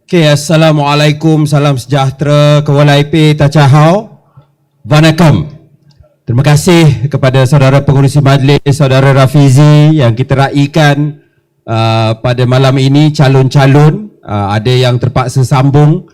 Okay, Assalamualaikum, salam sejahtera, Kewalaipi, Tachahau, Vanakkam. Terima kasih kepada saudara pengurusi majlis, saudara Rafizi yang kita raikan pada malam ini calon-calon. Ada yang terpaksa sambung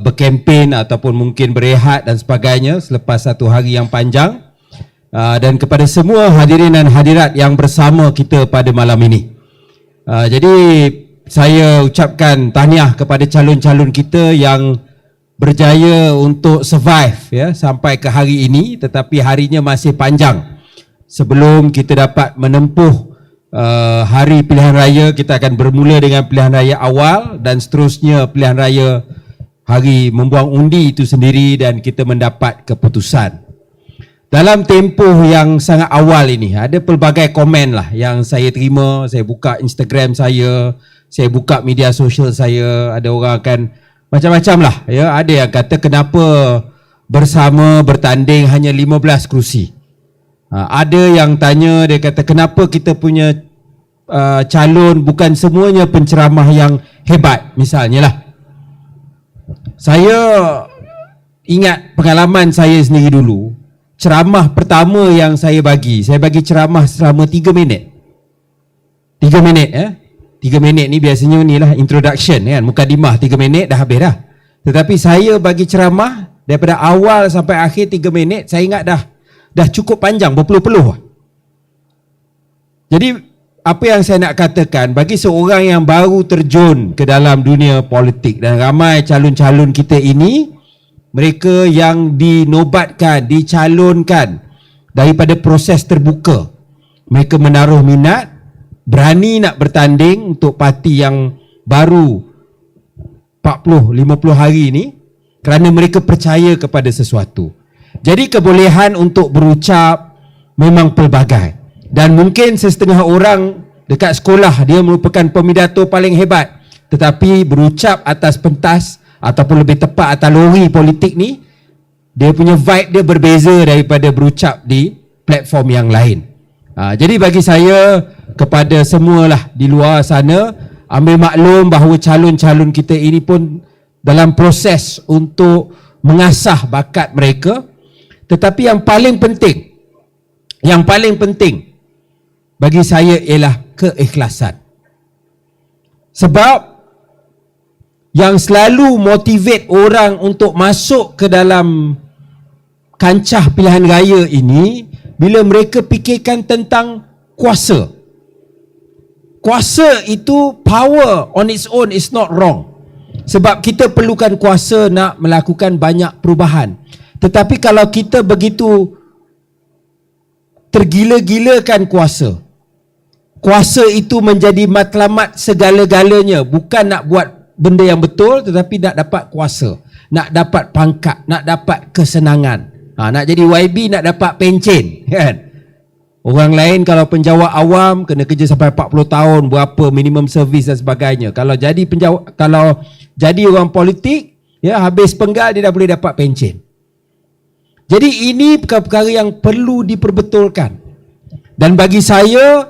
berkempen ataupun mungkin berehat dan sebagainya selepas satu hari yang panjang. Dan kepada semua hadirin dan hadirat yang bersama kita pada malam ini. Jadi saya ucapkan tahniah kepada calon-calon kita yang berjaya untuk survive ya sampai ke hari ini, tetapi harinya masih panjang. Sebelum kita dapat menempuh hari pilihan raya, kita akan bermula dengan pilihan raya awal dan seterusnya pilihan raya hari membuang undi itu sendiri dan kita mendapat keputusan. Dalam tempoh yang sangat awal ini, ada pelbagai komen lah yang saya terima. Saya buka Instagram saya buka media sosial saya, ada orang akan macam-macam lah ya. Ada yang kata kenapa bersama bertanding hanya 15 kerusi. Ada yang tanya, dia kata kenapa kita punya calon bukan semuanya penceramah yang hebat misalnya lah. Saya ingat pengalaman saya sendiri dulu. Ceramah pertama yang saya bagi ceramah selama 3 minit. 3 minit 3 minit ni biasanya ni lah introduction kan, mukadimah 3 minit dah habis dah. Tetapi saya bagi ceramah daripada awal sampai akhir 3 minit, saya ingat dah cukup panjang, berpeluh-peluh. Jadi apa yang saya nak katakan, bagi seorang yang baru terjun ke dalam dunia politik dan ramai calon-calon kita ini, mereka yang dinobatkan, dicalonkan daripada proses terbuka, mereka menaruh minat, berani nak bertanding untuk parti yang baru 40-50 hari ini kerana mereka percaya kepada sesuatu. Jadi kebolehan untuk berucap memang pelbagai. Dan mungkin setengah orang dekat sekolah dia merupakan pemidato paling hebat, tetapi berucap atas pentas ataupun lebih tepat atas lori politik ni, dia punya vibe dia berbeza daripada berucap di platform yang lain. Jadi bagi saya, kepada semualah di luar sana, ambil maklum bahawa calon-calon kita ini pun dalam proses untuk mengasah bakat mereka. Tetapi yang paling penting bagi saya ialah keikhlasan. Sebab yang selalu motivate orang untuk masuk ke dalam kancah pilihan raya ini, bila mereka fikirkan tentang kuasa. Kuasa itu, power on its own is not wrong. Sebab kita perlukan kuasa nak melakukan banyak perubahan. Tetapi kalau kita begitu tergila-gilakan kuasa, kuasa itu menjadi matlamat segala-galanya. Bukan nak buat benda yang betul, tetapi nak dapat kuasa, nak dapat pangkat, nak dapat kesenangan. Nak jadi YB nak dapat pencen kan. Orang lain kalau penjawat awam kena kerja sampai 40 tahun, berapa minimum servis dan sebagainya. Kalau jadi orang politik, ya habis penggal dia dah boleh dapat pencen. Jadi ini perkara-perkara yang perlu diperbetulkan. Dan bagi saya,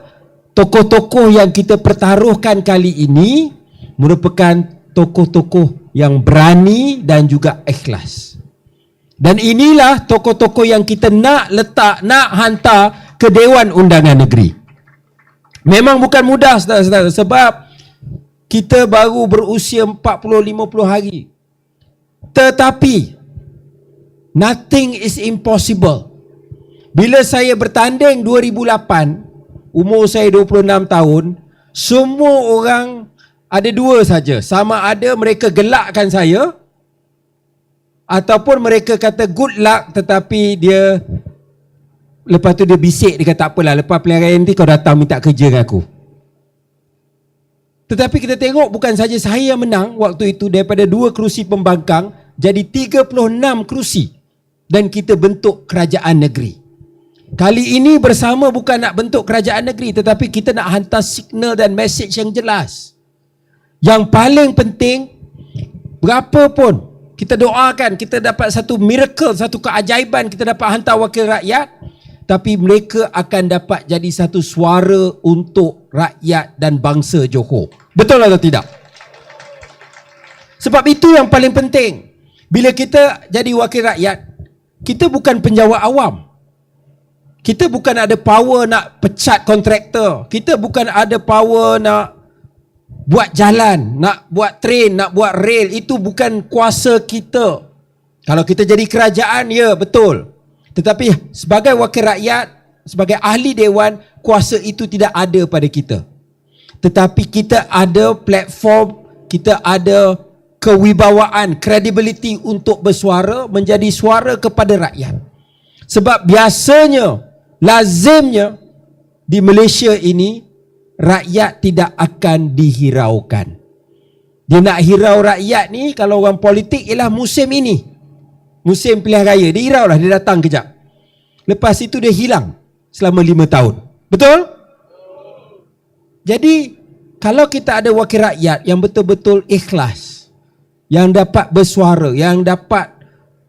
tokoh-tokoh yang kita pertaruhkan kali ini merupakan tokoh-tokoh yang berani dan juga ikhlas. Dan inilah tokoh-tokoh yang kita nak hantar ke Dewan Undangan Negeri. Memang bukan mudah saudara-saudara, sebab kita baru berusia 40-50 hari. Tetapi nothing is impossible. Bila saya bertanding 2008, umur saya 26 tahun, semua orang ada dua saja. Sama ada mereka gelakkan saya, ataupun mereka kata good luck, tetapi dia lepas tu dia bisik, dia kata tak apalah, lepas pilihan raya nanti kau datang minta kerja dengan aku. Tetapi kita tengok bukan saja saya yang menang waktu itu, daripada 2 kerusi pembangkang jadi 36 kerusi dan kita bentuk kerajaan negeri. Kali ini bersama bukan nak bentuk kerajaan negeri, tetapi kita nak hantar signal dan message yang jelas. Yang paling penting, berapa pun kita doakan kita dapat satu miracle, satu keajaiban, kita dapat hantar wakil rakyat, tapi mereka akan dapat jadi satu suara untuk rakyat dan bangsa Johor. Betul atau tidak? Sebab itu yang paling penting. Bila kita jadi wakil rakyat, kita bukan penjawat awam. Kita bukan ada power nak pecat kontraktor. Kita bukan ada power nak buat jalan, nak buat train, nak buat rail. Itu bukan kuasa kita. Kalau kita jadi kerajaan, ya betul. Tetapi sebagai wakil rakyat, sebagai ahli dewan, kuasa itu tidak ada pada kita. Tetapi kita ada platform, kita ada kewibawaan, credibility untuk bersuara, menjadi suara kepada rakyat. Sebab biasanya, lazimnya di Malaysia ini, rakyat tidak akan dihiraukan. Dia nak hirau rakyat ni, kalau orang politik, ialah musim ini, musim pilihan raya. Dia hirau lah, dia datang kejap. Lepas itu dia hilang selama 5 tahun. Betul? Jadi, kalau kita ada wakil rakyat yang betul-betul ikhlas, yang dapat bersuara, yang dapat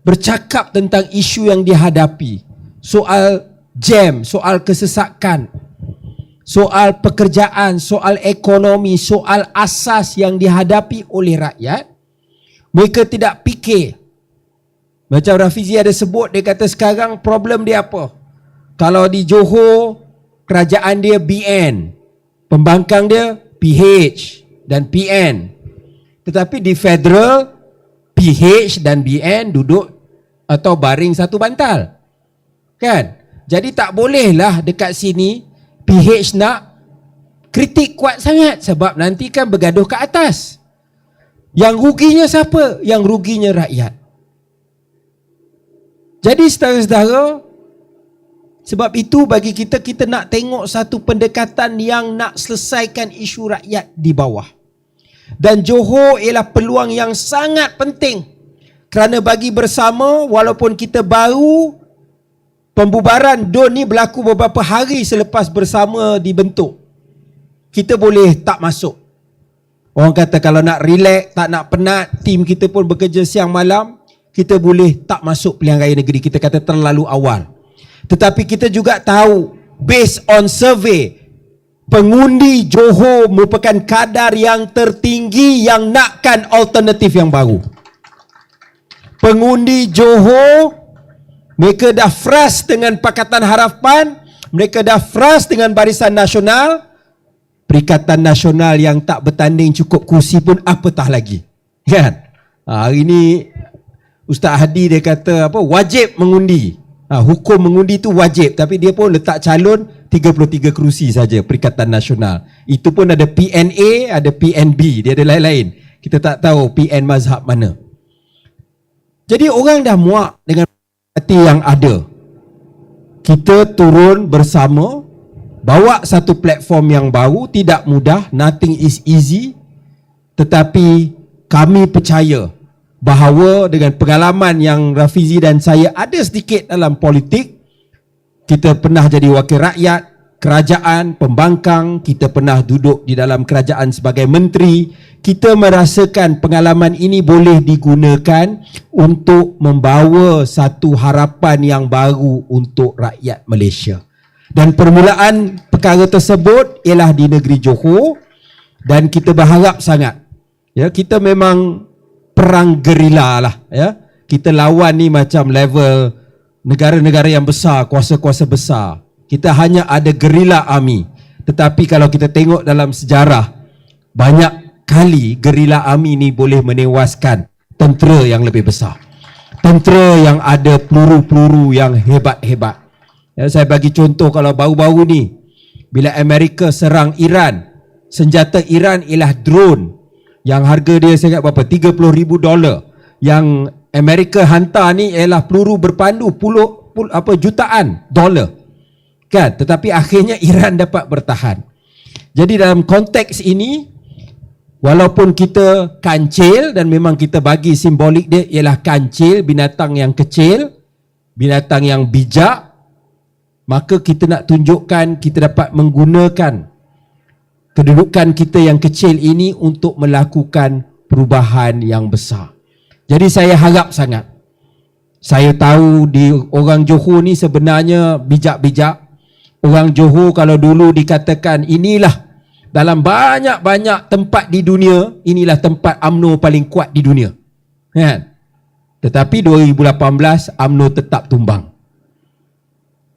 bercakap tentang isu yang dihadapi, soal jam, soal kesesakan, soal pekerjaan, soal ekonomi, soal asas yang dihadapi oleh rakyat, mereka tidak fikir. Macam Rafizi ada sebut, dia kata sekarang problem dia apa? Kalau di Johor, kerajaan dia BN, pembangkang dia PH dan PN. Tetapi di federal, PH dan BN duduk atau baring satu bantal. Kan? Jadi tak bolehlah dekat sini PH nak kritik kuat sangat, sebab nanti kan bergaduh ke atas. Yang ruginya siapa? Yang ruginya rakyat. Jadi saudara-saudara, sebab itu bagi kita, kita nak tengok satu pendekatan yang nak selesaikan isu rakyat di bawah. Dan Johor ialah peluang yang sangat penting. Kerana bagi bersama, walaupun kita baru, pembubaran DUN ni berlaku beberapa hari selepas bersama dibentuk. Kita boleh tak masuk. Orang kata kalau nak relax, tak nak penat, tim kita pun bekerja siang malam, kita boleh tak masuk pilihan raya negeri. Kita kata terlalu awal. Tetapi kita juga tahu, based on survey, pengundi Johor merupakan kadar yang tertinggi yang nakkan alternatif yang baru. Pengundi Johor, mereka dah frust dengan Pakatan Harapan, mereka dah frust dengan Barisan Nasional. Perikatan Nasional yang tak bertanding cukup kursi pun apatah lagi. Kan? Hari ni Ustaz Hadi dia kata apa, wajib mengundi. Hukum mengundi tu wajib, tapi dia pun letak calon 33 kerusi saja Perikatan Nasional. Itu pun ada PNA, ada PNB, dia ada lain-lain. Kita tak tahu PN mazhab mana. Jadi orang dah muak dengan hati yang ada. Kita turun bersama, bawa satu platform yang baru, tidak mudah, nothing is easy. Tetapi kami percaya bahawa dengan pengalaman yang Rafizi dan saya ada sedikit dalam politik, kita pernah jadi wakil rakyat, kerajaan, pembangkang, kita pernah duduk di dalam kerajaan sebagai menteri, kita merasakan pengalaman ini boleh digunakan untuk membawa satu harapan yang baru untuk rakyat Malaysia. Dan permulaan perkara tersebut ialah di negeri Johor, dan kita berharap sangat, ya, kita memang perang gerila lah, ya. Kita lawan ni macam level negara-negara yang besar, kuasa-kuasa besar. Kita hanya ada gerila army. Tetapi kalau kita tengok dalam sejarah, banyak kali gerila army ni boleh menewaskan tentera yang lebih besar. Tentera yang ada peluru-peluru yang hebat-hebat. Ya, saya bagi contoh, kalau baru-baru ni bila Amerika serang Iran, senjata Iran ialah drone yang harga dia saya ingat berapa, $30,000. Yang Amerika hantar ni ialah peluru berpandu jutaan dolar. Kan? Tetapi akhirnya Iran dapat bertahan. Jadi dalam konteks ini, walaupun kita kancil, dan memang kita bagi simbolik dia ialah kancil, binatang yang kecil, binatang yang bijak, maka kita nak tunjukkan kita dapat menggunakan kedudukan kita yang kecil ini untuk melakukan perubahan yang besar. Jadi saya harap sangat, saya tahu di orang Johor ni sebenarnya bijak-bijak. Orang Johor kalau dulu dikatakan inilah Dalam banyak-banyak tempat di dunia, inilah tempat UMNO paling kuat di dunia. Kan? Tetapi 2018 UMNO tetap tumbang.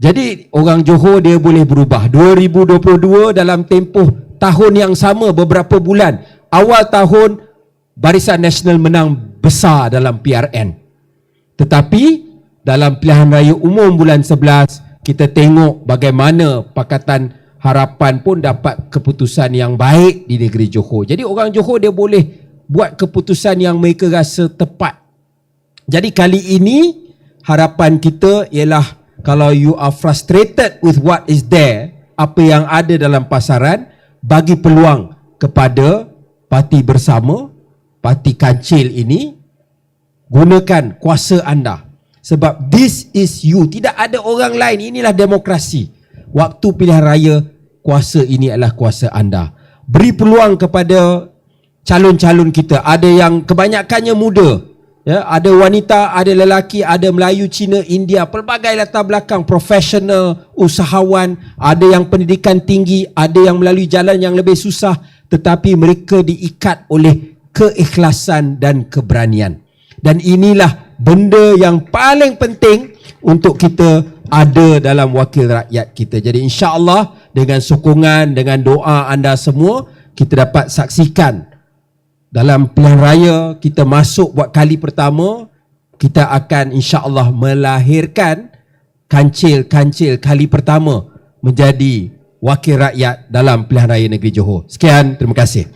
Jadi orang Johor dia boleh berubah. 2022 dalam tempoh tahun yang sama beberapa bulan, awal tahun Barisan Nasional menang besar dalam PRN. Tetapi dalam pilihan raya umum bulan 11, kita tengok bagaimana Pakatan Harapan pun dapat keputusan yang baik di negeri Johor. Jadi orang Johor dia boleh buat keputusan yang mereka rasa tepat. Jadi kali ini harapan kita ialah kalau you are frustrated with what is there, apa yang ada dalam pasaran, bagi peluang kepada Parti Bersama, Parti Kancil ini, gunakan kuasa anda. Sebab this is you. Tidak ada orang lain. Inilah demokrasi. Waktu pilihan raya, kuasa ini adalah kuasa anda. Beri peluang kepada calon-calon kita. Ada yang kebanyakannya muda. Ya, ada wanita, ada lelaki, ada Melayu, Cina, India, pelbagai latar belakang, profesional, usahawan, ada yang pendidikan tinggi, ada yang melalui jalan yang lebih susah, tetapi mereka diikat oleh keikhlasan dan keberanian. Dan inilah benda yang paling penting untuk kita ada dalam wakil rakyat kita. Jadi insya-Allah dengan sokongan, dengan doa anda semua, kita dapat saksikan dalam pilihan raya kita masuk buat kali pertama, kita akan insya-Allah melahirkan kancil-kancil kali pertama menjadi wakil rakyat dalam pilihan raya negeri Johor. Sekian, terima kasih.